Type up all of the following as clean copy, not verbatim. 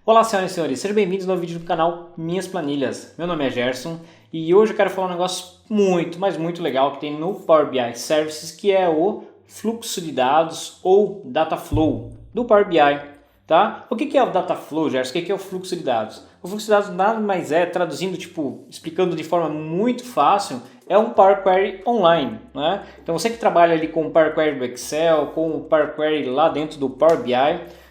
Olá, senhoras e senhores, sejam bem-vindos ao novo vídeo do canal Minhas Planilhas. Meu nome é Gerson e hoje eu quero falar um negócio muito, mas muito legal que tem no Power BI Services, que é o fluxo de dados ou Data Flow do Power BI. Tá? O que é o Data Flow, Gerson? O que é o fluxo de dados? O fluxo de dados nada mais é, traduzindo, explicando de forma muito fácil, é um Power Query online. Né? Então você que trabalha ali com o Power Query do Excel, com o Power Query lá dentro do Power BI,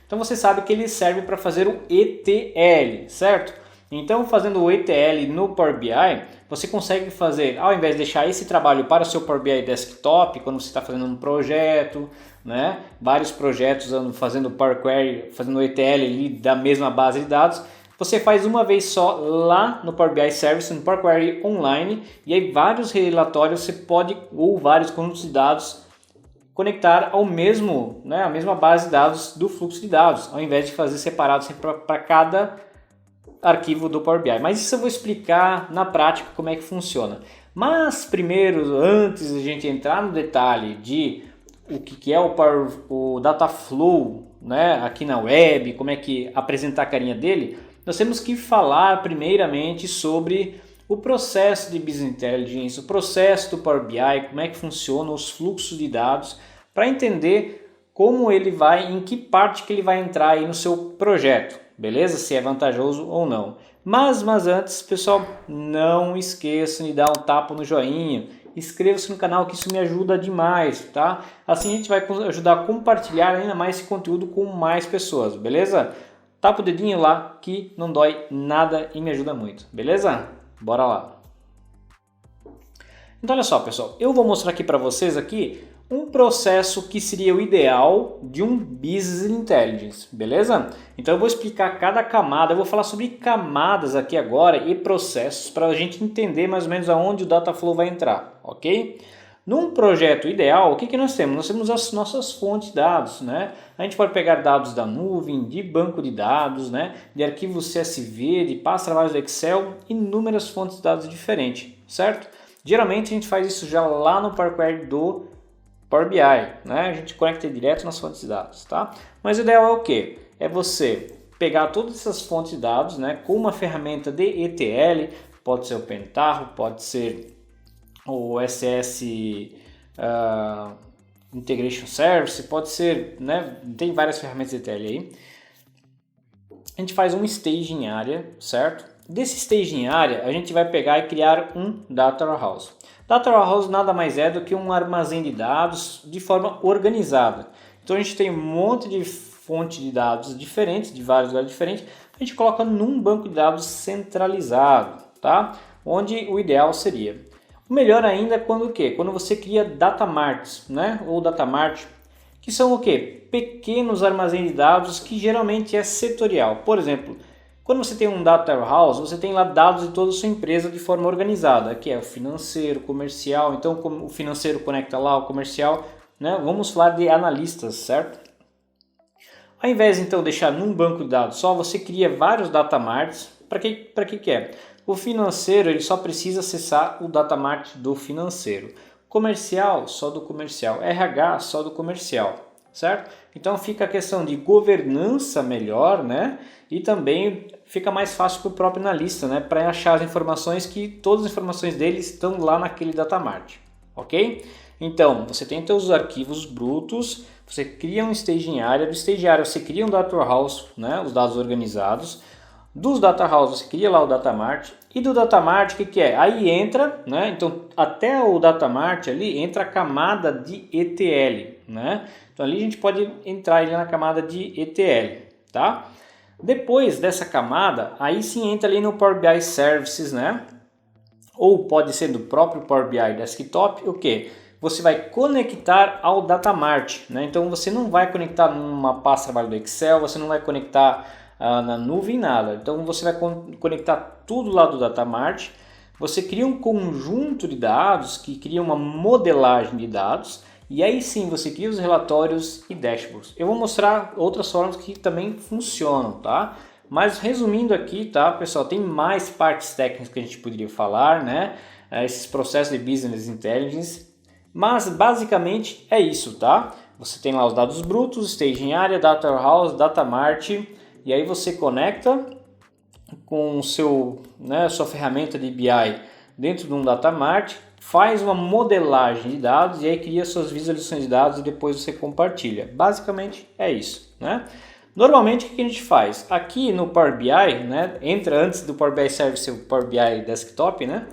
então você sabe que ele serve para fazer o ETL, certo? Então fazendo o ETL no Power BI, você consegue fazer, ao invés de deixar esse trabalho para o seu Power BI Desktop, quando você está fazendo um projeto, né? Vários projetos fazendo Power Query, fazendo o ETL ali da mesma base de dados, você faz uma vez só lá no Power BI Service, no Power Query online, e aí vários relatórios você pode, ou vários conjuntos de dados, conectar ao mesmo, a mesma base de dados do fluxo de dados, ao invés de fazer separado para cada arquivo do Power BI. Mas isso eu vou explicar na prática como é que funciona. Mas primeiro, antes de a gente entrar no detalhe de o que é o Data Flow, aqui na web, como é que apresentar a carinha dele, nós temos que falar primeiramente sobre o processo de Business Intelligence, o processo do Power BI, como é que funciona os fluxos de dados, para entender como ele vai, em que parte que ele vai entrar aí no seu projeto, beleza? Se é vantajoso ou não. Mas antes, pessoal, não esqueçam de dar um tapa no joinha, inscreva-se no canal que isso me ajuda demais, tá? Assim a gente vai ajudar a compartilhar ainda mais esse conteúdo com mais pessoas, beleza? Tapa o dedinho lá que não dói nada e me ajuda muito, beleza? Bora lá! Então olha só, pessoal, eu vou mostrar aqui para vocês um processo que seria o ideal de um Business Intelligence, beleza? Então eu vou explicar cada camada, eu vou falar sobre camadas aqui agora e processos para a gente entender mais ou menos aonde o Data Flow vai entrar, ok? Num projeto ideal, o que nós temos? Nós temos as nossas fontes de dados, né? A gente pode pegar dados da nuvem, de banco de dados, de arquivos CSV, de pastas de trabalho do Excel, inúmeras fontes de dados diferentes, certo? Geralmente a gente faz isso já lá no Power Query do Power BI, A gente conecta direto nas fontes de dados, tá? Mas o ideal é o quê? É você pegar todas essas fontes de dados, com uma ferramenta de ETL, pode ser o Pentaho, pode ser o SS Integration Service, pode ser, tem várias ferramentas de ETL aí. A gente faz um staging area, certo? Desse staging area a gente vai pegar e criar um Data Warehouse. Data Warehouse nada mais é do que um armazém de dados de forma organizada. Então a gente tem um monte de fontes de dados diferentes, de vários lugares diferentes, a gente coloca num banco de dados centralizado, tá? Onde o ideal seria. O melhor ainda é quando o quê? Quando você cria data marts, ou data mart, que são o quê? Pequenos armazéns de dados que geralmente é setorial. Por exemplo, quando você tem um data warehouse, você tem lá dados de toda a sua empresa de forma organizada, que é o financeiro, comercial. Então, como o financeiro conecta lá o comercial, vamos falar de analistas, certo? Ao invés então de deixar num banco de dados só, você cria vários data marts. Para que é? O financeiro ele só precisa acessar o data mart do financeiro. Comercial, só do comercial. RH, só do comercial, certo? Então fica a questão de governança melhor, E também fica mais fácil para o próprio analista, para achar as informações que todas as informações dele estão lá naquele data mart, ok? Então, você tem seus arquivos brutos, você cria um staging area, do staging area você cria um data warehouse, os dados organizados. Dos data house você cria lá o data mart e do data mart o que é? Aí entra, então até o data mart ali entra a camada de ETL, Então ali a gente pode entrar ali na camada de ETL, tá? Depois dessa camada, aí sim entra ali no Power BI Services, Ou pode ser do próprio Power BI Desktop, o que? Você vai conectar ao data mart, Então você não vai conectar numa pasta de trabalho do Excel, você não vai conectar na nuvem, nada. Então você vai conectar tudo lá do data mart. Você cria um conjunto de dados que cria uma modelagem de dados e aí sim você cria os relatórios e dashboards. Eu vou mostrar outras formas que também funcionam, tá? Mas resumindo aqui, tá, pessoal, tem mais partes técnicas que a gente poderia falar, Esses processos de Business Intelligence, mas basicamente é isso, tá? Você tem lá os dados brutos, staging area, data warehouse, data mart. e aí você conecta com o seu, né, sua ferramenta de BI dentro de um Data Mart, faz uma modelagem de dados e aí cria suas visualizações de dados e depois você compartilha. Basicamente é isso, né? Normalmente o que a gente faz? Aqui no Power BI, né, entra antes do Power BI Service o Power BI Desktop, né?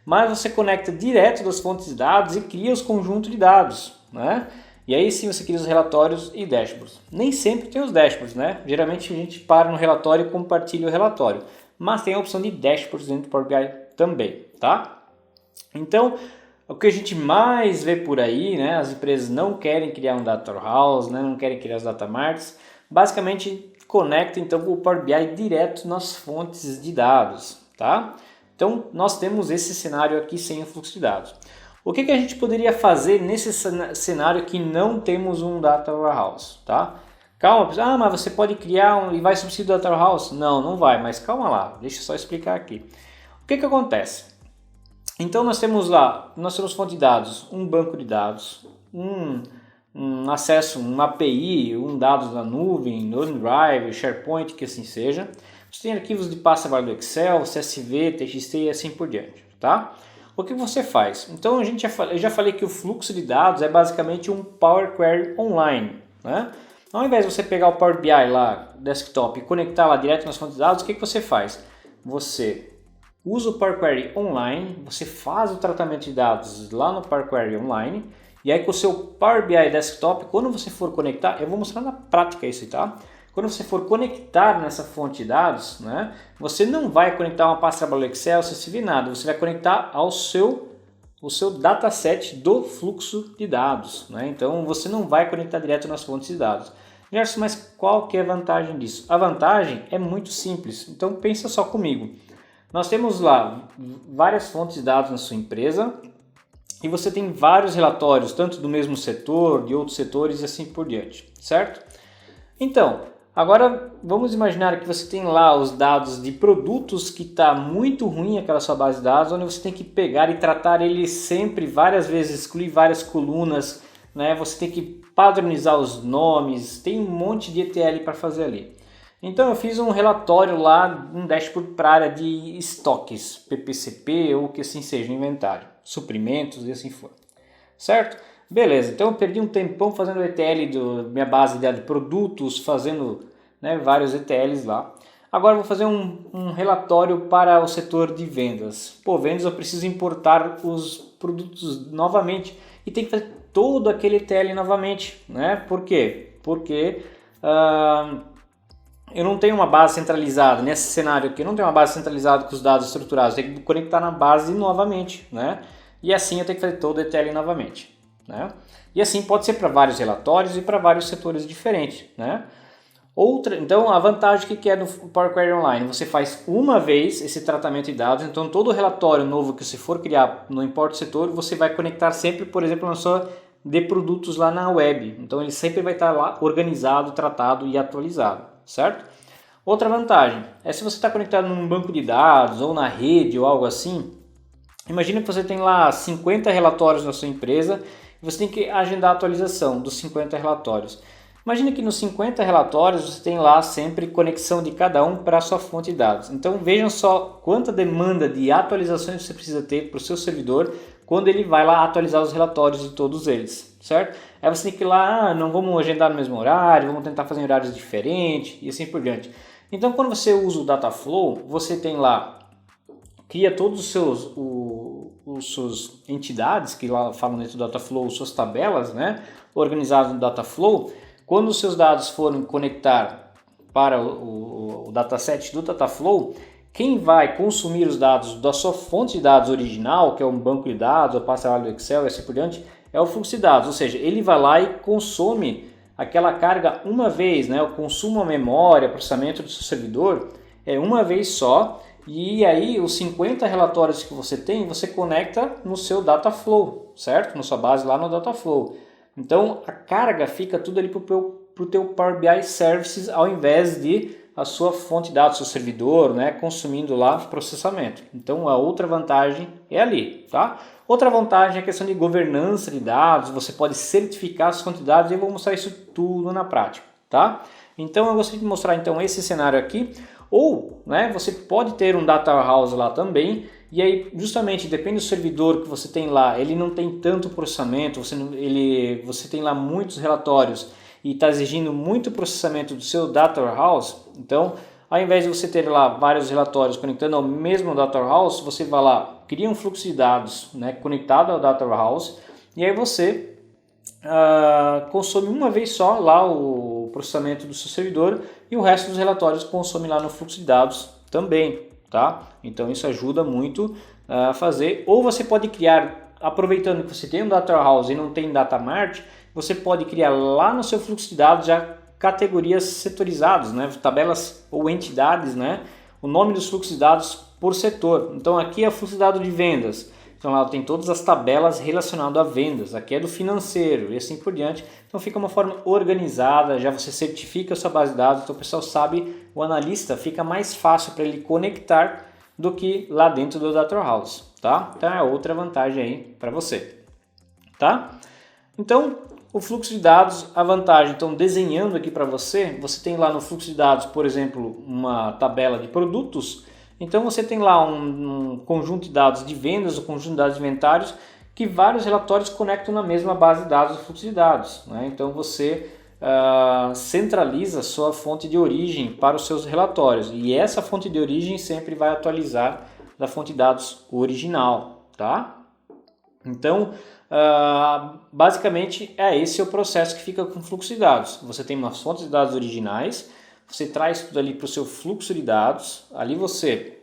Mas você conecta direto das fontes de dados e cria os conjuntos de dados, né? E aí sim você cria os relatórios e dashboards. Nem sempre tem os dashboards, né? Geralmente a gente para no relatório e compartilha o relatório. Mas tem a opção de dashboards dentro do Power BI também, tá? Então, o que a gente mais vê por aí, né? As empresas não querem criar um Data Warehouse, né? Não querem criar os Data Marts. Basicamente, conecta então o Power BI direto nas fontes de dados, tá? Então, nós temos esse cenário aqui sem o fluxo de dados. O que a gente poderia fazer nesse cenário que não temos um Data Warehouse, tá? Calma, mas você pode criar e vai substituir o Data Warehouse? Não, não vai, mas calma lá, deixa eu só explicar aqui. O que acontece? Então nós temos fonte de dados, um banco de dados, um acesso, uma API, dados na nuvem, no OneDrive, SharePoint, que assim seja. Você tem arquivos de pasta do Excel, CSV, TXT e assim por diante, tá? O que você faz? Então eu já falei que o fluxo de dados é basicamente um Power Query online, né? Ao invés de você pegar o Power BI lá, desktop, e conectar lá direto nas fontes de dados, o que você faz? Você usa o Power Query online, você faz o tratamento de dados lá no Power Query online, e aí com o seu Power BI Desktop, quando você for conectar, eu vou mostrar na prática isso, tá? Quando você for conectar nessa fonte de dados, né, você não vai conectar uma pasta do Excel, CSV, nada, você vai conectar ao seu dataset do fluxo de dados, né? Então você não vai conectar direto nas fontes de dados. Gerson, mas qual que é a vantagem disso? A vantagem é muito simples, então pensa só comigo. Nós temos lá várias fontes de dados na sua empresa e você tem vários relatórios, tanto do mesmo setor, de outros setores e assim por diante, certo? Então, agora vamos imaginar que você tem lá os dados de produtos que está muito ruim aquela sua base de dados, onde você tem que pegar e tratar ele sempre, várias vezes, excluir várias colunas, né? Você tem que padronizar os nomes, tem um monte de ETL para fazer ali. Então eu fiz um relatório lá, um dashboard para a área de estoques, PPCP ou que assim seja, inventário, suprimentos e assim for, certo? Beleza, então eu perdi um tempão fazendo o ETL da minha base de produtos, fazendo, né, vários ETLs lá. Agora eu vou fazer um relatório para o setor de vendas. Pô, vendas eu preciso importar os produtos novamente e tem que fazer todo aquele ETL novamente, né? Por quê? Porque eu não tenho uma base centralizada, nesse cenário aqui eu não tenho uma base centralizada com os dados estruturados, eu tenho que conectar na base novamente, né? E assim eu tenho que fazer todo o ETL novamente, né? E assim pode ser para vários relatórios e para vários setores diferentes, né? Então a vantagem que é no Power Query Online, você faz uma vez esse tratamento de dados, então todo relatório novo que você for criar, não importa o setor, você vai conectar sempre, por exemplo, na sua de produtos lá na web, então ele sempre vai estar lá organizado, tratado e atualizado, certo? Outra vantagem é se você está conectado num banco de dados ou na rede ou algo assim, imagina que você tem lá 50 relatórios na sua empresa e você tem que agendar a atualização dos 50 relatórios. Imagina que nos 50 relatórios você tem lá sempre conexão de cada um para a sua fonte de dados. Então vejam só quanta demanda de atualizações você precisa ter para o seu servidor quando ele vai lá atualizar os relatórios de todos eles, certo? Aí você tem que ir lá, não vamos agendar no mesmo horário, vamos tentar fazer em horários diferentes e assim por diante. Então quando você usa o Dataflow, você tem lá, cria todos os suas entidades que lá falam dentro do Dataflow, suas tabelas, né, organizadas no Dataflow. Quando os seus dados forem conectar para o dataset do Dataflow, quem vai consumir os dados da sua fonte de dados original, que é um banco de dados, ou pasta do Excel e assim por diante, é o fluxo de dados, ou seja, ele vai lá e consome aquela carga uma vez, né? O consumo à memória, processamento do seu servidor é uma vez só, e aí os 50 relatórios que você tem, você conecta no seu Dataflow, certo? Na sua base lá no Dataflow. Então a carga fica tudo ali para o teu Power BI Services ao invés de a sua fonte de dados, seu servidor, né, consumindo lá processamento. Então a outra vantagem é ali, tá? Outra vantagem é a questão de governança de dados, você pode certificar as fontes de dados e eu vou mostrar isso tudo na prática, tá? Então eu gostaria de mostrar então esse cenário aqui, ou né, você pode ter um data warehouse lá também, e aí justamente depende do servidor que você tem lá, ele não tem tanto processamento, você tem lá muitos relatórios e está exigindo muito processamento do seu data warehouse, então ao invés de você ter lá vários relatórios conectando ao mesmo data warehouse, você vai lá, cria um fluxo de dados, né, conectado ao data warehouse, e aí você consome uma vez só lá o processamento do seu servidor e o resto dos relatórios consome lá no fluxo de dados também, tá? Então isso ajuda muito a fazer. Ou você pode criar, aproveitando que você tem um data warehouse e não tem data mart, você pode criar lá no seu fluxo de dados já categorias setorizadas, né? Tabelas ou entidades, né? O nome dos fluxos de dados por setor. Então aqui é o fluxo de dados de vendas. Então lá tem todas as tabelas relacionadas a vendas, aqui é do financeiro e assim por diante. Então fica uma forma organizada, já você certifica a sua base de dados, então o pessoal sabe, o analista fica mais fácil para ele conectar do que lá dentro do Data Warehouse, tá? Então é outra vantagem aí para você, tá? Então o fluxo de dados, a vantagem, então desenhando aqui para você, você tem lá no fluxo de dados, por exemplo, uma tabela de produtos. Então você tem lá um conjunto de dados de vendas, um conjunto de dados de inventários, que vários relatórios conectam na mesma base de dados do fluxo de dados, né? Então você centraliza a sua fonte de origem para os seus relatórios. E essa fonte de origem sempre vai atualizar da fonte de dados original, tá? Então, basicamente, esse é o processo que fica com o fluxo de dados. Você tem umas fontes de dados originais, você traz tudo ali para o seu fluxo de dados, ali você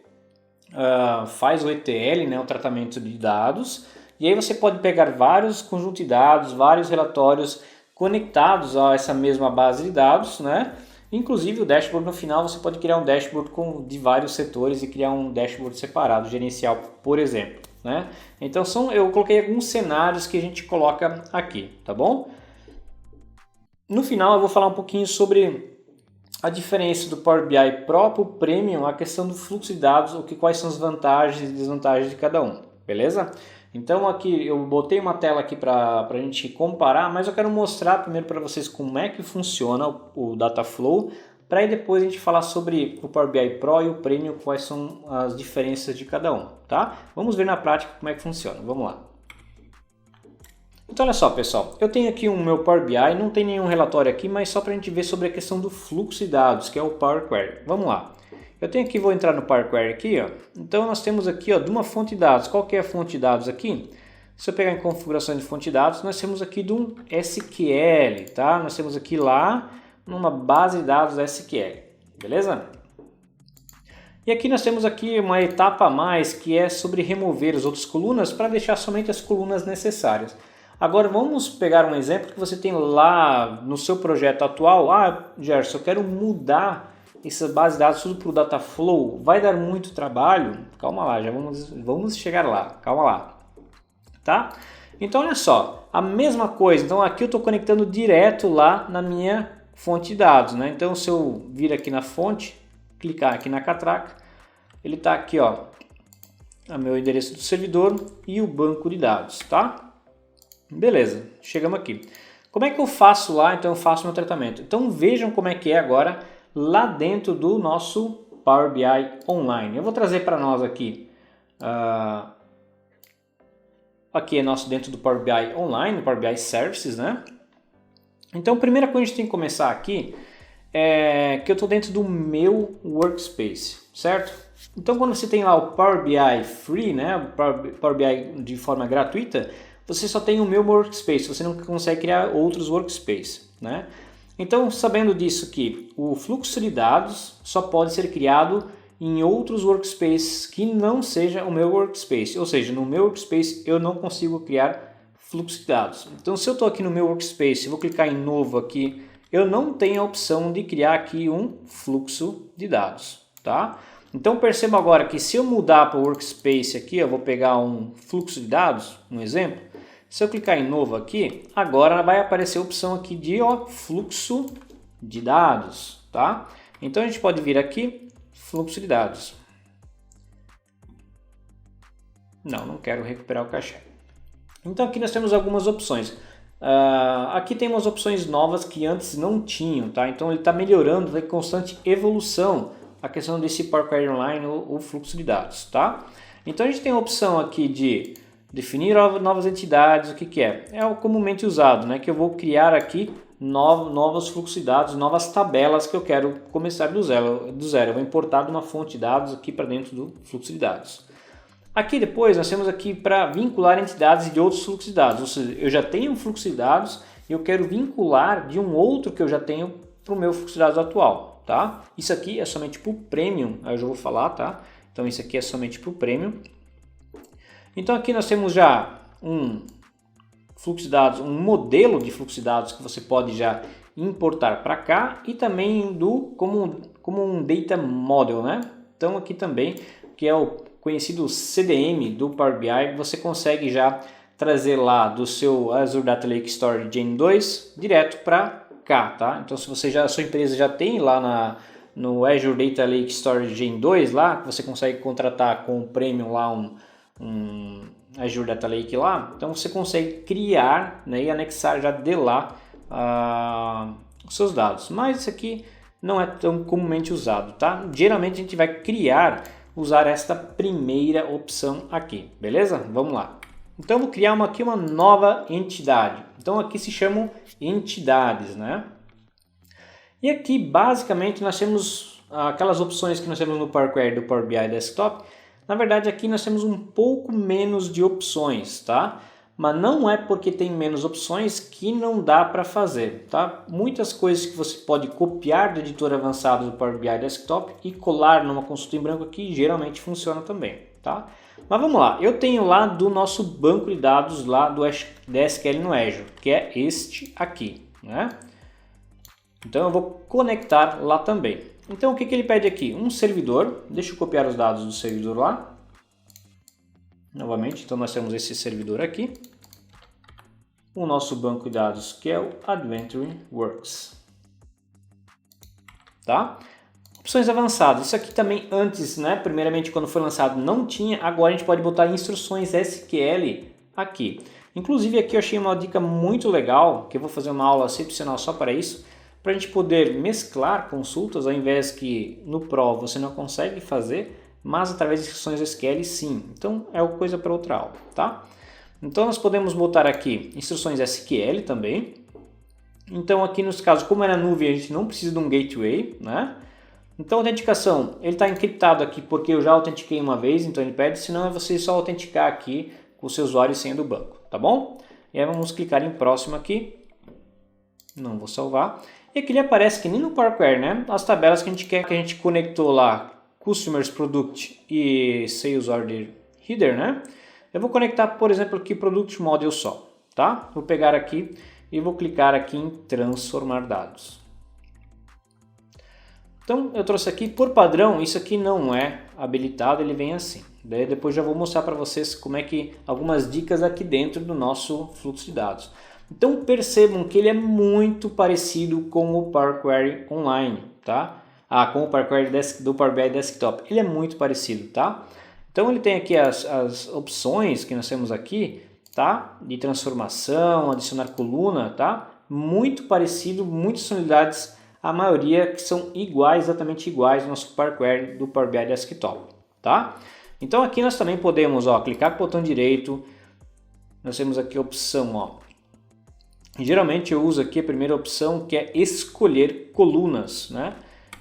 faz o ETL, né, o tratamento de dados, e aí você pode pegar vários conjuntos de dados, vários relatórios conectados a essa mesma base de dados, né? Inclusive o dashboard no final você pode criar um dashboard de vários setores e criar um dashboard separado, gerencial, por exemplo, né? Então eu coloquei alguns cenários que a gente coloca aqui, tá bom? No final eu vou falar um pouquinho sobre a diferença do Power BI Pro para o Premium, a questão do fluxo de dados, quais são as vantagens e desvantagens de cada um, beleza? Então aqui eu botei uma tela aqui para a gente comparar, mas eu quero mostrar primeiro para vocês como é que funciona o Dataflow, para aí depois a gente falar sobre o Power BI Pro e o Premium, quais são as diferenças de cada um, tá? Vamos ver na prática como é que funciona, vamos lá. Então olha só pessoal, eu tenho aqui o meu Power BI, não tem nenhum relatório aqui, mas só para a gente ver sobre a questão do fluxo de dados, que é o Power Query. Vamos lá. Eu tenho aqui, vou entrar no Power Query aqui, ó. Então nós temos aqui, ó, de uma fonte de dados. Qual que é a fonte de dados aqui? Se eu pegar em configuração de fonte de dados, nós temos aqui de um SQL, tá? Nós temos aqui lá numa base de dados SQL, beleza? E aqui nós temos aqui uma etapa a mais que é sobre remover as outras colunas para deixar somente as colunas necessárias. Agora vamos pegar um exemplo que você tem lá no seu projeto atual. Gerson, eu quero mudar essa base de dados tudo para o Dataflow. Vai dar muito trabalho? Calma lá, já vamos chegar lá. Calma lá. Tá? Então olha só, a mesma coisa. Então aqui eu estou conectando direto lá na minha fonte de dados, né? Então se eu vir aqui na fonte, clicar aqui na catraca, ele está aqui, ó, o meu endereço do servidor e o banco de dados, tá? Beleza, chegamos aqui. Como é que eu faço lá? Então eu faço meu tratamento. Então vejam como é que é agora lá dentro do nosso Power BI Online. Eu vou trazer para nós aqui, aqui é nosso dentro do Power BI Online, Power BI Services, né? Então a primeira coisa que a gente tem que começar aqui é que eu estou dentro do meu Workspace, certo? Então quando você tem lá o Power BI Free, né? O Power BI de forma gratuita, você só tem o meu Workspace, você não consegue criar outros Workspace, né? Então, sabendo disso que o fluxo de dados só pode ser criado em outros Workspaces que não seja o meu Workspace, ou seja, no meu Workspace eu não consigo criar fluxo de dados. Então, se eu estou aqui no meu Workspace, vou clicar em novo aqui, eu não tenho a opção de criar aqui um fluxo de dados, tá? Então, perceba agora que se eu mudar para o Workspace aqui, eu vou pegar um fluxo de dados, um exemplo. Se eu clicar em novo aqui, agora vai aparecer a opção aqui de fluxo de dados, tá? Então a gente pode vir aqui, fluxo de dados. Não quero recuperar o caché. Então aqui nós temos algumas opções. Aqui tem umas opções novas que antes não tinham, tá? Então ele está melhorando, vai em constante evolução a questão desse Power Query Online, o fluxo de dados, tá? Então a gente tem a opção aqui de definir novas entidades. O que é? É o comumente usado, né? Que eu vou criar aqui novos fluxos de dados, novas tabelas que eu quero começar do zero. Eu vou importar de uma fonte de dados aqui para dentro do fluxo de dados. Aqui depois nós temos aqui para vincular entidades de outros fluxos de dados, ou seja, eu já tenho um fluxo de dados e eu quero vincular de um outro que eu já tenho para o meu fluxo de dados atual, tá? Isso aqui é somente para o Premium, eu já vou falar, tá? Então isso aqui é somente para o Premium. Então aqui nós temos já um fluxo de dados, um modelo de fluxo de dados que você pode já importar para cá e também como um Data Model, né? Então aqui também, que é o conhecido CDM do Power BI, você consegue já trazer lá do seu Azure Data Lake Storage Gen 2 direto para cá, tá? Então se você a sua empresa já tem lá no Azure Data Lake Storage Gen 2 lá, que você consegue contratar com o Premium lá um Azure Data Lake lá, então você consegue criar, né, e anexar já de lá os seus dados. Mas isso aqui não é tão comumente usado, tá? Geralmente a gente vai usar esta primeira opção aqui, beleza? Vamos lá. Então vou criar aqui uma nova entidade. Então aqui se chamam entidades, né? E aqui basicamente nós temos aquelas opções que nós temos no Power Query do Power BI Desktop. Na verdade aqui nós temos um pouco menos de opções, tá? Mas não é porque tem menos opções que não dá para fazer, tá? Muitas coisas que você pode copiar do editor avançado do Power BI Desktop e colar numa consulta em branco aqui geralmente funciona também, tá? Mas vamos lá, eu tenho lá do nosso banco de dados lá do SQL no Azure, que é este aqui, né? Então eu vou conectar lá também. Então o que ele pede aqui? Um servidor, deixa eu copiar os dados do servidor lá. Novamente, então nós temos esse servidor aqui, o nosso banco de dados que é o Adventure Works, tá? Opções avançadas, isso aqui também antes, né? Primeiramente quando foi lançado não tinha, agora a gente pode botar instruções SQL aqui. Inclusive aqui eu achei uma dica muito legal, que eu vou fazer uma aula excepcional só para isso, para a gente poder mesclar consultas ao invés que no Pro você não consegue fazer, mas através de instruções SQL sim. Então é coisa para outra aula, tá? Então nós podemos botar aqui instruções SQL também. Então aqui nos casos, como é na nuvem, a gente não precisa de um gateway, né? Então a autenticação, ele está encriptado aqui porque eu já autentiquei uma vez, então ele pede, senão é você só autenticar aqui com o seu usuário e senha do banco, tá bom? E aí vamos clicar em próximo aqui. Não vou salvar. E aqui ele aparece que nem no Power Query, né? As tabelas que a gente quer, que a gente conectou lá, Customers Product e Sales Order Header, né? Eu vou conectar, por exemplo, aqui Product Model só, tá? Vou pegar aqui e vou clicar aqui em transformar dados. Então eu trouxe aqui, por padrão, isso aqui não é habilitado, ele vem assim. Daí depois já vou mostrar para vocês como é que algumas dicas aqui dentro do nosso fluxo de dados. Então percebam que ele é muito parecido com o Power Query Online, tá? Com o Power Query do Power BI Desktop. Ele é muito parecido, tá? Então ele tem aqui as opções que nós temos aqui, tá? De transformação, adicionar coluna, tá? Muito parecido, muitas funcionalidades, a maioria que são iguais, exatamente iguais ao nosso Power Query do Power BI Desktop, tá? Então aqui nós também podemos, clicar com o botão direito, nós temos aqui a opção, geralmente eu uso aqui a primeira opção, que é escolher colunas, né?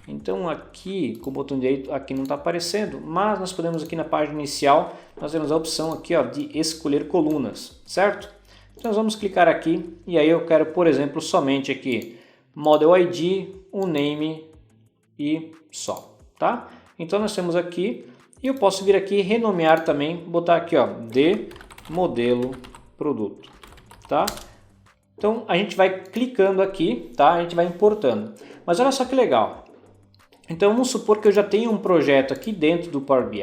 Então aqui com o botão direito aqui não está aparecendo, mas nós podemos aqui na página inicial, nós temos a opção aqui de escolher colunas, certo? Então nós vamos clicar aqui e aí eu quero, por exemplo, somente aqui Model ID, um name e só, tá? Então nós temos aqui, e eu posso vir aqui e renomear também, botar aqui de modelo produto, tá? Então a gente vai clicando aqui, tá? A gente vai importando. Mas olha só que legal. Então vamos supor que eu já tenho um projeto aqui dentro do Power BI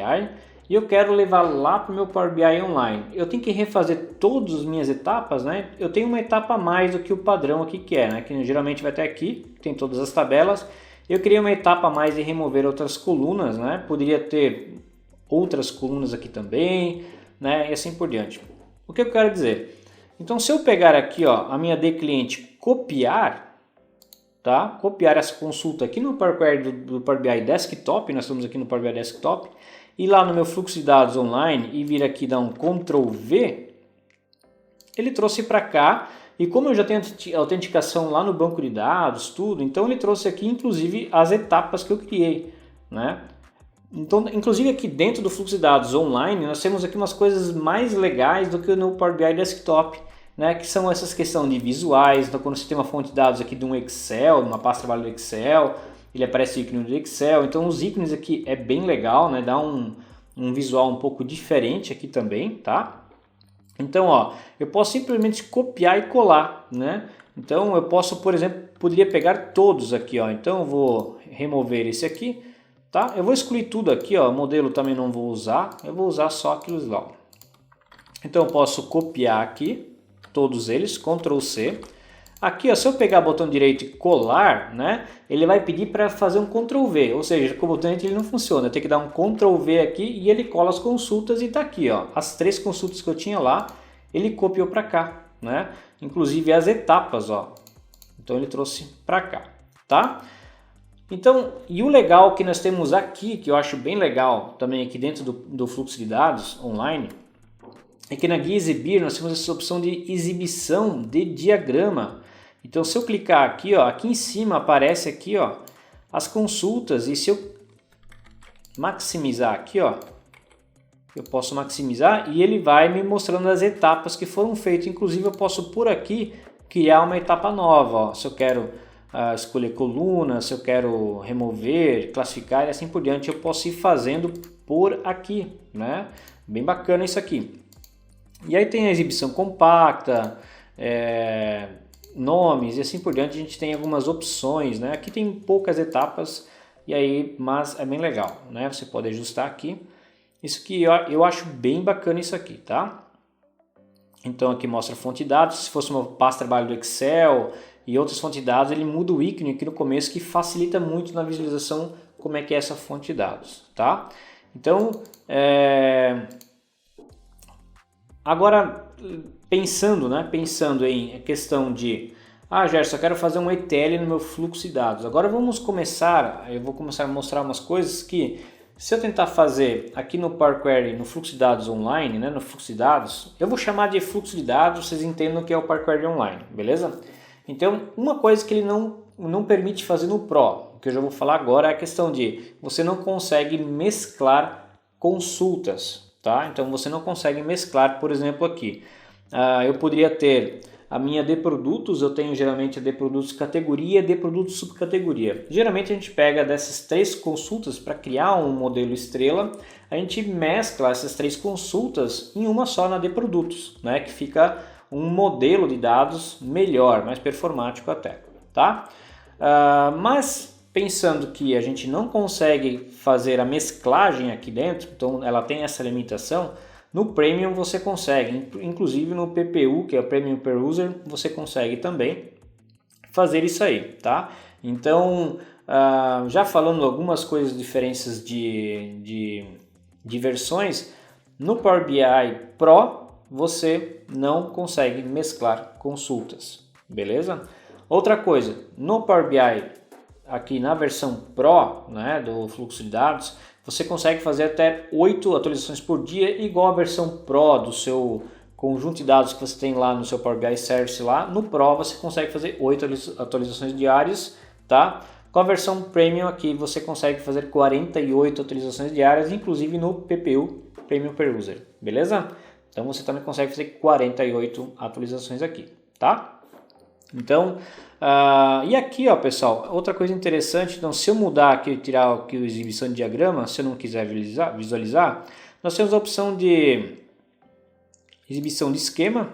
e eu quero levar lá para o meu Power BI Online. Eu tenho que refazer todas as minhas etapas, né? Eu tenho uma etapa a mais do que o padrão aqui que é, né? Que geralmente vai até aqui, tem todas as tabelas. Eu criei uma etapa a mais de remover outras colunas, né? Poderia ter outras colunas aqui também, né? E assim por diante. O que eu quero dizer? Então se eu pegar aqui, ó, a minha dClient copiar, tá? Copiar essa consulta aqui no Power Query do Power BI Desktop, nós estamos aqui no Power BI Desktop, e lá no meu fluxo de dados online e vir aqui dar um Ctrl V, ele trouxe para cá, e como eu já tenho autenticação lá no banco de dados, tudo, então ele trouxe aqui inclusive as etapas que eu criei, né? Então, inclusive aqui dentro do fluxo de dados online, nós temos aqui umas coisas mais legais do que no Power BI Desktop, né? Que são essas questões de visuais. Então, quando você tem uma fonte de dados aqui de um Excel, uma pasta de trabalho do Excel, ele aparece o ícone do Excel. Então, os ícones aqui é bem legal, né? Dá um visual um pouco diferente aqui também, tá? Então, ó, eu posso simplesmente copiar e colar, né? Então, eu posso, por exemplo, poderia pegar todos aqui, ó. Então, eu vou remover esse aqui. Tá? Eu vou excluir tudo aqui, ó. Modelo também não vou usar, eu vou usar só aqueles lá. Então eu posso copiar aqui, todos eles, Ctrl C. Aqui, ó, se eu pegar o botão direito e colar, né, ele vai pedir para fazer um Ctrl V, ou seja, com o botão direito ele não funciona. Eu tenho que dar um Ctrl V aqui e ele cola as consultas e tá aqui, ó. As 3 consultas que eu tinha lá, ele copiou para cá, né? Inclusive as etapas, ó. Então ele trouxe para cá, tá? Então, e o legal que nós temos aqui, que eu acho bem legal também aqui dentro do fluxo de dados online, é que na guia exibir nós temos essa opção de exibição de diagrama. Então, se eu clicar aqui, ó, aqui em cima aparece aqui, ó, as consultas, e se eu maximizar aqui, ó, eu posso maximizar e ele vai me mostrando as etapas que foram feitas. Inclusive, eu posso por aqui criar uma etapa nova, ó, se eu quero escolher coluna, se eu quero remover, classificar e assim por diante, eu posso ir fazendo por aqui, né? Bem bacana isso aqui. E aí tem a exibição compacta, nomes e assim por diante, a gente tem algumas opções, né? Aqui tem poucas etapas, e aí, mas é bem legal, né? Você pode ajustar aqui. Isso que eu acho bem bacana isso aqui, tá? Então aqui mostra a fonte de dados, se fosse uma pasta de trabalho do Excel e outras fontes de dados, ele muda o ícone aqui no começo, que facilita muito na visualização como é que é essa fonte de dados, tá? Então, agora pensando em questão de, Gerson, eu quero fazer um ETL no meu fluxo de dados. Agora eu vou começar a mostrar umas coisas que, se eu tentar fazer aqui no Power Query, no fluxo de dados online, né, no fluxo de dados, eu vou chamar de fluxo de dados, vocês entendam o que é o Power Query online, beleza? Então, uma coisa que ele não permite fazer no Pro, que eu já vou falar agora, é a questão de você não consegue mesclar consultas, tá? Então, você não consegue mesclar, por exemplo, aqui. Eu poderia ter a minha de produtos, eu tenho geralmente a de produtos categoria e de produtos subcategoria. Geralmente a gente pega dessas 3 consultas para criar um modelo estrela, a gente mescla essas 3 consultas em uma só na de produtos, né? Que fica um modelo de dados melhor, mais performático até, tá? Mas pensando que a gente não consegue fazer a mesclagem aqui dentro, então ela tem essa limitação, no Premium você consegue, inclusive no PPU, que é o Premium Per User, você consegue também fazer isso aí, tá? Então, já falando algumas coisas, diferenças de versões, no Power BI Pro você não consegue mesclar consultas, beleza? Outra coisa, no Power BI, aqui na versão Pro, né, do fluxo de dados, você consegue fazer até 8 atualizações por dia, igual a versão Pro do seu conjunto de dados que você tem lá no seu Power BI Service lá. No Pro você consegue fazer 8 atualizações diárias, tá? Com a versão Premium aqui você consegue fazer 48 atualizações diárias, inclusive no PPU, Premium Per User, beleza? Então você também consegue fazer 48 atualizações aqui, tá? Então, e aqui, ó, pessoal, outra coisa interessante, então se eu mudar aqui, tirar aqui a exibição de diagrama, se eu não quiser visualizar, nós temos a opção de exibição de esquema,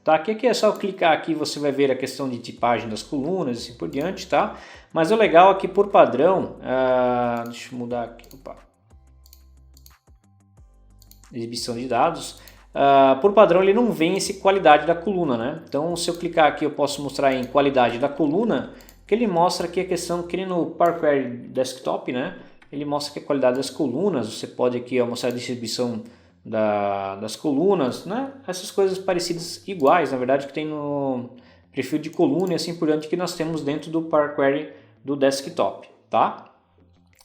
tá? Aqui é só clicar aqui, você vai ver a questão de tipagem das colunas e assim por diante, tá? Mas o legal é que por padrão, deixa eu mudar aqui, exibição de dados, por padrão ele não vem esse qualidade da coluna, né? Então se eu clicar aqui eu posso mostrar em qualidade da coluna, que ele mostra aqui a questão, que no Power Query Desktop, né? Ele mostra que a qualidade das colunas, você pode aqui mostrar a distribuição das colunas, né? Essas coisas parecidas, iguais, na verdade, que tem no perfil de coluna e assim por diante que nós temos dentro do Power Query do desktop, tá?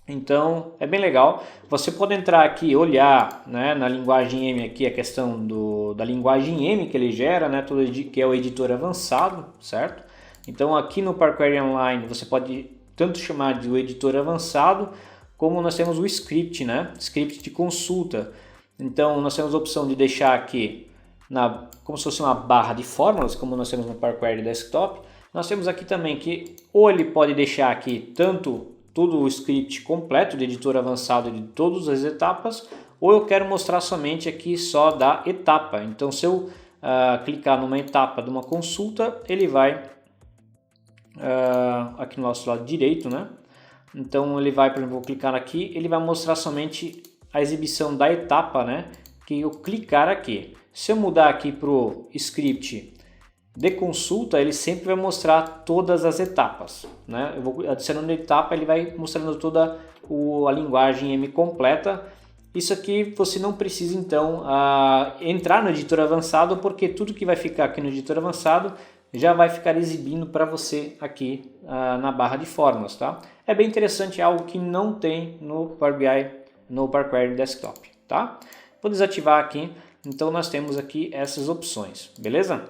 Então é bem legal. Você pode entrar aqui e olhar, né, na linguagem M aqui a questão da linguagem M que ele gera, né, que é o editor avançado, certo? Então aqui no Power Query Online você pode tanto chamar de o editor avançado, como nós temos o script, né? Script de consulta. Então nós temos a opção de deixar aqui como se fosse uma barra de fórmulas, como nós temos no Power Query Desktop. Nós temos aqui também que ou ele pode deixar aqui tanto todo o script completo de editor avançado de todas as etapas, ou eu quero mostrar somente aqui só da etapa. Então se eu clicar numa etapa de uma consulta, ele vai aqui no nosso lado direito, né? Então ele vai, por exemplo, vou clicar aqui, ele vai mostrar somente a exibição da etapa, né? Que eu clicar aqui. Se eu mudar aqui para o script de consulta, ele sempre vai mostrar todas as etapas, né? Eu vou adicionando a etapa, ele vai mostrando toda a linguagem M completa. Isso aqui você não precisa então entrar no editor avançado, porque tudo que vai ficar aqui no editor avançado já vai ficar exibindo para você aqui na barra de fórmulas, tá? É bem interessante, é algo que não tem no Power BI, no Power Query Desktop, tá? Vou desativar aqui, então nós temos aqui essas opções, beleza?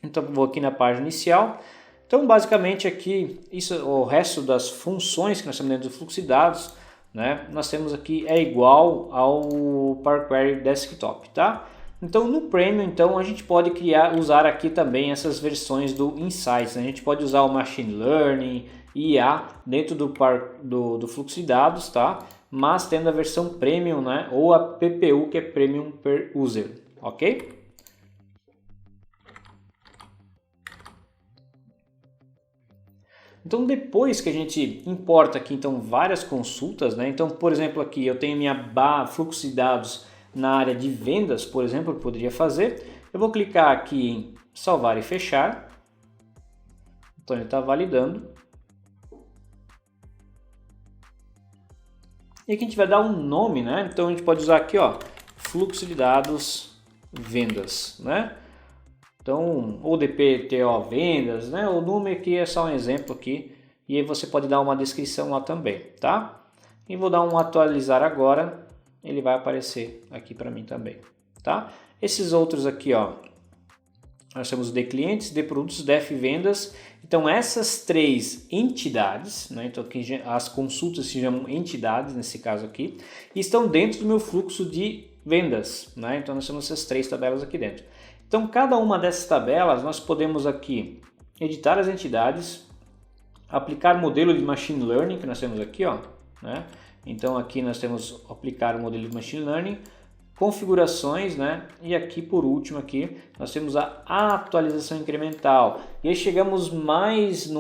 Então vou aqui na página inicial. Então basicamente aqui, o resto das funções que nós temos dentro do fluxo de dados, né? Nós temos aqui é igual ao Power Query Desktop, tá? Então no Premium, então, a gente pode usar aqui também essas versões do Insights, né? A gente pode usar o Machine Learning, IA dentro do fluxo de dados, tá? Mas tendo a versão Premium, né? Ou a PPU, que é Premium Per User, ok? Então depois que a gente importa aqui então várias consultas, né? Então por exemplo aqui eu tenho minha fluxo de dados na área de vendas, por exemplo, que eu poderia fazer. Eu vou clicar aqui em salvar e fechar. Então ele está validando. E aqui a gente vai dar um nome, né? Então a gente pode usar aqui, ó, fluxo de dados vendas, né? Então, ou DPTO vendas, né? O nome aqui é só um exemplo aqui. E aí você pode dar uma descrição lá também, tá? E vou dar um atualizar agora. Ele vai aparecer aqui para mim também, tá? Esses outros aqui, ó, nós temos de clientes, de produtos, def vendas. Então essas três entidades, né? Então aqui as consultas se chamam entidades nesse caso aqui, estão dentro do meu fluxo de vendas, né? Então nós temos essas três tabelas aqui dentro. Então cada uma dessas tabelas nós podemos aqui editar as entidades, aplicar modelo de machine learning que nós temos aqui, ó, né? Então aqui nós temos aplicar o modelo de machine learning, configurações, né? E aqui por último aqui nós temos a atualização incremental. E aí chegamos mais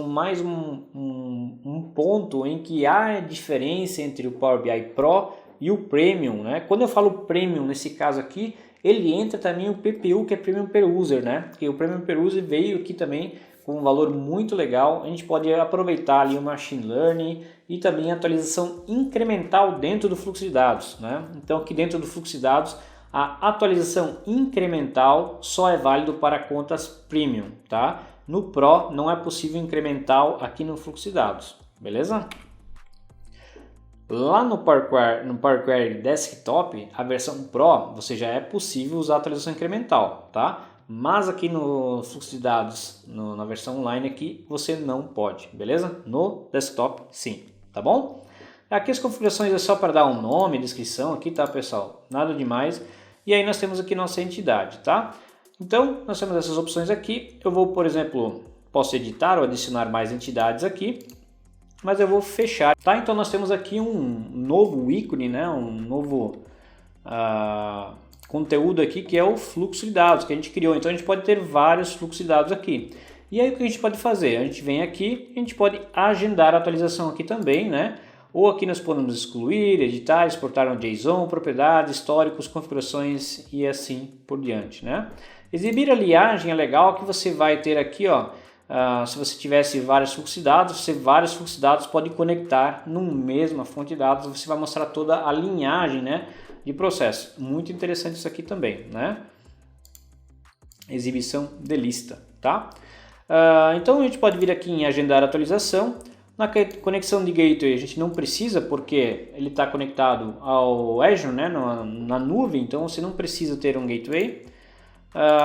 um ponto em que há diferença entre o Power BI Pro e o Premium, né? Quando eu falo Premium nesse caso aqui, ele entra também o PPU, que é Premium Per User, né? Porque o Premium Per User veio aqui também com um valor muito legal. A gente pode aproveitar ali o Machine Learning e também a atualização incremental dentro do fluxo de dados, né? Então aqui dentro do fluxo de dados, a atualização incremental só é válido para contas Premium, tá? No Pro não é possível incremental aqui no fluxo de dados, beleza? Lá no Power Query Desktop, a versão Pro, você já é possível usar a atualização incremental, tá? Mas aqui no fluxo de dados, na versão online aqui, você não pode, beleza? No desktop, sim, tá bom? Aqui as configurações é só para dar um nome, descrição aqui, tá, pessoal? Nada demais. E aí nós temos aqui nossa entidade, tá? Então, nós temos essas opções aqui. Eu vou, por exemplo, posso editar ou adicionar mais entidades aqui, mas eu vou fechar, tá? Então nós temos aqui um novo ícone, né? Um novo conteúdo aqui que é o fluxo de dados que a gente criou. Então a gente pode ter vários fluxos de dados aqui. E aí o que a gente pode fazer? A gente vem aqui, a gente pode agendar a atualização aqui também, né? Ou aqui nós podemos excluir, editar, exportar um JSON, propriedades, históricos, configurações e assim por diante, né? Exibir a liagem é legal que você vai ter aqui, ó, se você tivesse vários fluxos de dados, vários fluxos de dados podem conectar numa mesma fonte de dados, você vai mostrar toda a linhagem, né, de processo. Muito interessante isso aqui também, né? Exibição de lista, tá? Então a gente pode vir aqui em agendar atualização. Na conexão de gateway a gente não precisa porque ele está conectado ao Azure, né, na nuvem, então você não precisa ter um gateway.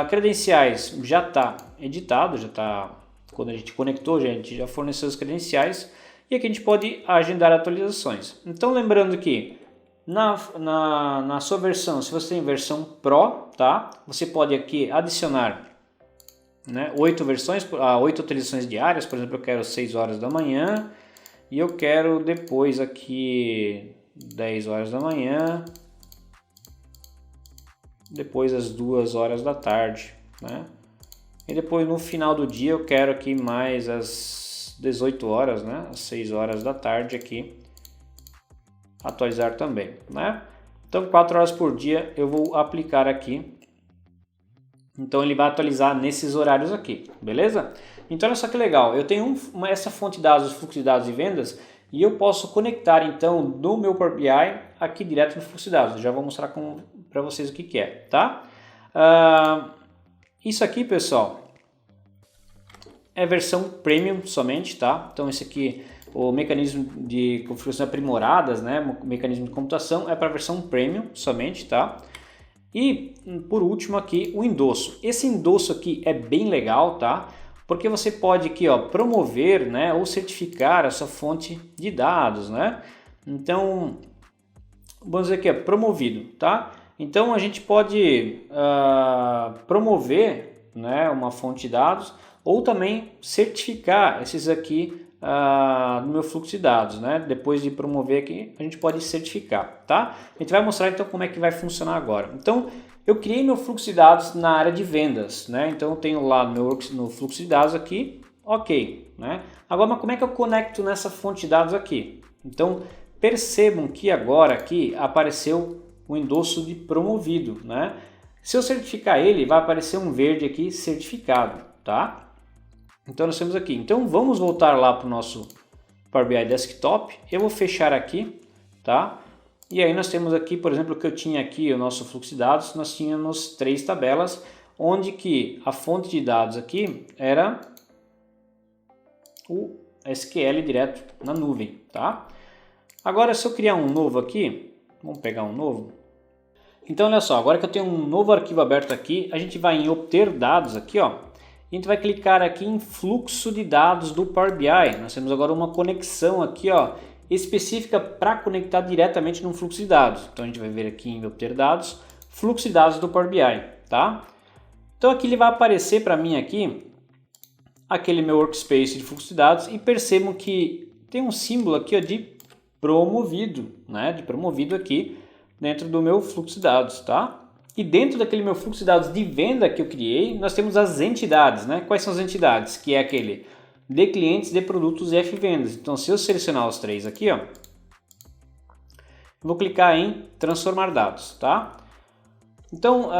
Credenciais já está editado, já está, quando a gente conectou, a gente já forneceu as credenciais. E aqui a gente pode agendar atualizações. Então lembrando que na sua versão, se você tem versão Pro, tá, você pode aqui adicionar, né, 8 atualizações diárias. Por exemplo, eu quero 6 horas da manhã e eu quero depois aqui 10 horas da manhã, depois às 2 horas da tarde, né? E depois no final do dia eu quero aqui mais às 18 horas, né, às 6 horas da tarde aqui atualizar também, né? Então 4 horas por dia eu vou aplicar aqui. Então ele vai atualizar nesses horários aqui, beleza? Então olha só que legal, eu tenho essa fonte de dados, fluxo de dados e vendas, e eu posso conectar então do meu Power BI aqui direto no fluxo de dados. Eu já vou mostrar para vocês o que é, tá? Isso aqui, pessoal, é versão Premium somente, tá? Então esse aqui, o mecanismo de configuração aprimoradas, né? O mecanismo de computação é para a versão Premium somente, tá? E por último aqui o endosso. Esse endosso aqui é bem legal, tá? Porque você pode aqui, ó, promover, né, ou certificar a sua fonte de dados, né? Então, vamos dizer que é promovido, tá? Então a gente pode promover, né, uma fonte de dados ou também certificar esses aqui no meu fluxo de dados, né? Depois de promover aqui, a gente pode certificar, tá? A gente vai mostrar então como é que vai funcionar agora. Então, eu criei meu fluxo de dados na área de vendas, né? Então, eu tenho lá no fluxo de dados aqui, ok, né? Agora, mas como é que eu conecto nessa fonte de dados aqui? Então, percebam que agora aqui apareceu o endosso de promovido, né? Se eu certificar ele, vai aparecer um verde aqui, certificado, tá? Então nós temos aqui. Então vamos voltar lá para o nosso Power BI Desktop. Eu vou fechar aqui, tá? E aí nós temos aqui, por exemplo, que eu tinha aqui o nosso fluxo de dados. Nós tínhamos 3 tabelas, onde que a fonte de dados aqui era o SQL direto na nuvem, tá? Agora se eu criar um novo aqui, vamos pegar um novo. Então olha só, agora que eu tenho um novo arquivo aberto aqui, a gente vai em obter dados aqui, ó. A gente vai clicar aqui em fluxo de dados do Power BI. Nós temos agora uma conexão aqui, ó, específica para conectar diretamente no fluxo de dados. Então a gente vai ver aqui em obter dados, fluxo de dados do Power BI, tá? Então aqui ele vai aparecer para mim aqui aquele meu workspace de fluxo de dados e percebam que tem um símbolo aqui, ó, de promovido, né? De promovido aqui dentro do meu fluxo de dados, tá? E dentro daquele meu fluxo de dados de venda que eu criei, nós temos as entidades, né? Quais são as entidades? Que é aquele de clientes, de produtos e F vendas. Então, se eu selecionar os 3 aqui, ó, vou clicar em transformar dados, tá? Então,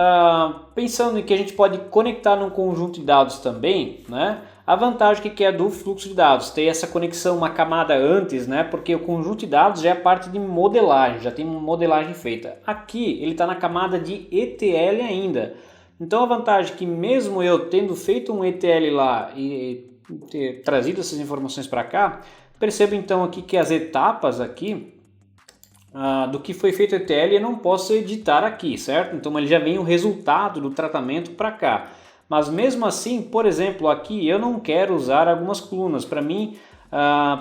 pensando em que a gente pode conectar num conjunto de dados também, né? A vantagem que é do fluxo de dados, ter essa conexão, uma camada antes, né? Porque o conjunto de dados já é parte de modelagem, já tem uma modelagem feita. Aqui ele está na camada de ETL ainda. Então a vantagem é que mesmo eu tendo feito um ETL lá e ter trazido essas informações para cá, perceba então aqui que as etapas aqui do que foi feito ETL eu não posso editar aqui, certo? Então ele já vem o resultado do tratamento para cá. Mas mesmo assim, por exemplo, aqui eu não quero usar algumas colunas. Para mim,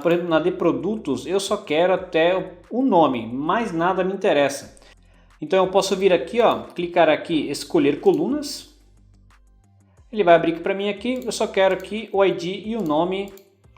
por exemplo, na de produtos, eu só quero até o nome, mais nada me interessa. Então eu posso vir aqui, ó, clicar aqui, escolher colunas. Ele vai abrir para mim aqui, eu só quero aqui o ID e o nome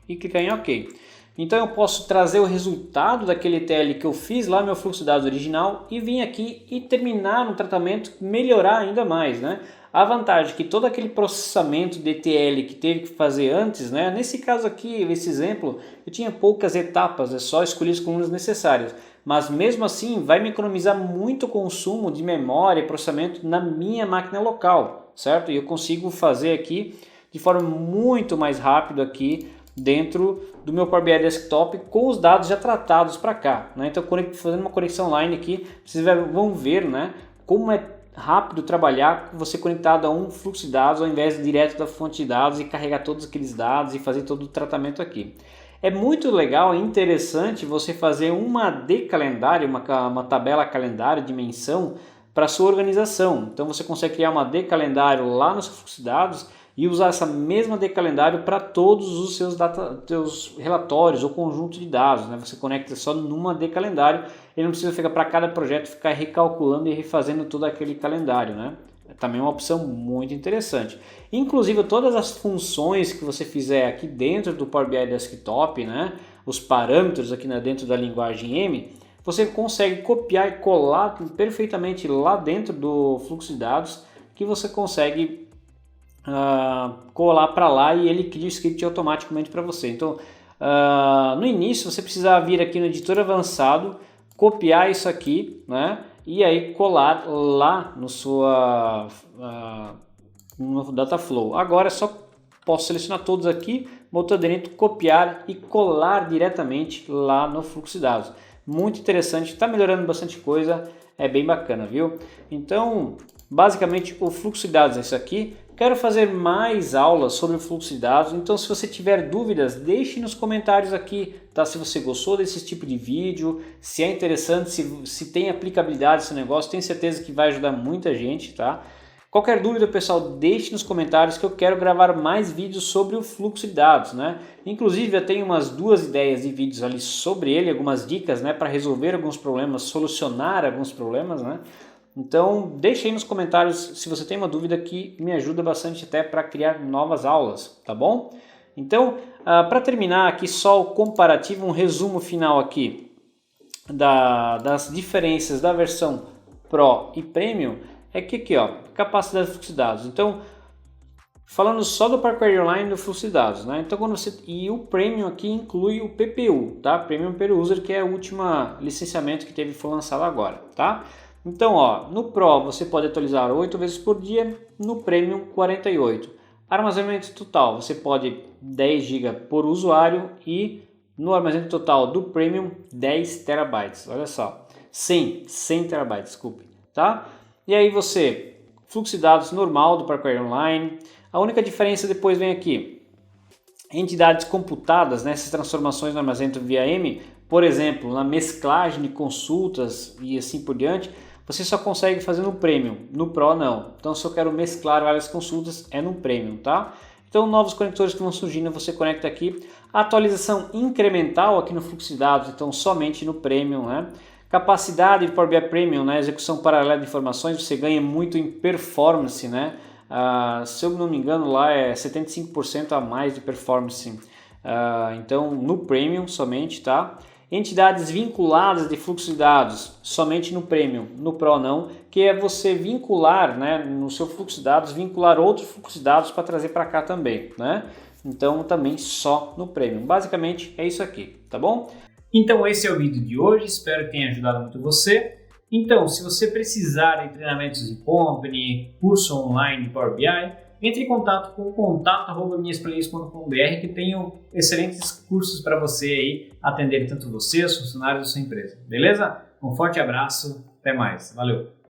e clicar em OK. Então eu posso trazer o resultado daquele ETL que eu fiz lá no meu fluxo de dados original e vir aqui e terminar no tratamento, melhorar ainda mais, né? A vantagem é que todo aquele processamento de ETL que teve que fazer antes, né? Nesse caso aqui, nesse exemplo, eu tinha poucas etapas, é só escolher as colunas necessárias. Mas mesmo assim vai me economizar muito consumo de memória e processamento na minha máquina local, certo? E eu consigo fazer aqui de forma muito mais rápida aqui dentro do meu Power BI Desktop com os dados já tratados para cá, né? Então, fazendo uma conexão online aqui, vocês vão ver, né, como é rápido trabalhar com você conectado a um fluxo de dados ao invés de direto da fonte de dados e carregar todos aqueles dados e fazer todo o tratamento aqui. É muito legal e interessante você fazer uma calendário, uma tabela calendário de menção para a sua organização. Então você consegue criar uma calendário lá no seu fluxo de dados e usar essa mesma calendário para todos os seus relatórios ou conjunto de dados, né? Você conecta só numa calendário e não precisa ficar para cada projeto ficar recalculando e refazendo todo aquele calendário, né? É também uma opção muito interessante. Inclusive todas as funções que você fizer aqui dentro do Power BI Desktop, né? Os parâmetros aqui dentro da linguagem M, você consegue copiar e colar perfeitamente lá dentro do fluxo de dados, que você consegue colar para lá e ele cria o script automaticamente para você. Então, no início você precisa vir aqui no editor avançado, copiar isso aqui, né? E aí colar lá no Dataflow. Agora é só posso selecionar todos aqui, botão direito, copiar e colar diretamente lá no fluxo de dados. Muito interessante, está melhorando bastante coisa, é bem bacana, viu? Então, basicamente o fluxo de dados é isso aqui. Quero fazer mais aulas sobre o fluxo de dados, então se você tiver dúvidas, deixe nos comentários aqui, tá? Se você gostou desse tipo de vídeo, se é interessante, se tem aplicabilidade esse negócio, tenho certeza que vai ajudar muita gente, tá? Qualquer dúvida, pessoal, deixe nos comentários que eu quero gravar mais vídeos sobre o fluxo de dados, né? Inclusive eu tenho umas 2 ideias de vídeos ali sobre ele, algumas dicas, né, para resolver alguns problemas, solucionar alguns problemas, né? Então deixe aí nos comentários se você tem uma dúvida que me ajuda bastante até para criar novas aulas, tá bom? Então, para terminar aqui só o comparativo, um resumo final aqui das diferenças da versão Pro e Premium, é que aqui, ó, capacidade de fluxo de dados. Então, falando só do Power Query Online do fluxo de dados, né? Então, e o Premium aqui inclui o PPU, tá? Premium Per User, que é o último licenciamento que foi lançado agora, tá? Então, ó, no Pro você pode atualizar 8 vezes por dia, no Premium 48. Armazenamento total, você pode 10 GB por usuário e no armazenamento total do Premium 10 TB. Olha só, 100 TB, desculpe, tá? E aí fluxo de dados normal do Power Query Online. A única diferença depois vem aqui, entidades computadas, né, essas transformações no armazenamento via M, por exemplo, na mesclagem de consultas e assim por diante, você só consegue fazer no Premium, no Pro não. Então se eu quero mesclar várias consultas, é no Premium, tá? Então novos conectores que vão surgindo, você conecta aqui. Atualização incremental aqui no fluxo de dados, então somente no Premium, né? Capacidade de Power BI Premium, né? Execução paralela de informações, você ganha muito em performance, né? Se eu não me engano lá é 75% a mais de performance, então no Premium somente, tá? Entidades vinculadas de fluxo de dados somente no Premium, no Pro não, que é você vincular, né, no seu fluxo de dados, vincular outros fluxos de dados para trazer para cá também, né? Então também só no Premium. Basicamente é isso aqui, tá bom? Então esse é o vídeo de hoje, espero que tenha ajudado muito você. Então, se você precisar de treinamentos de company, curso online de Power BI, entre em contato com contato@minhasplays.com.br que tenho excelentes cursos para você aí atender tanto você, os funcionários da sua empresa. Beleza? Um forte abraço, até mais. Valeu!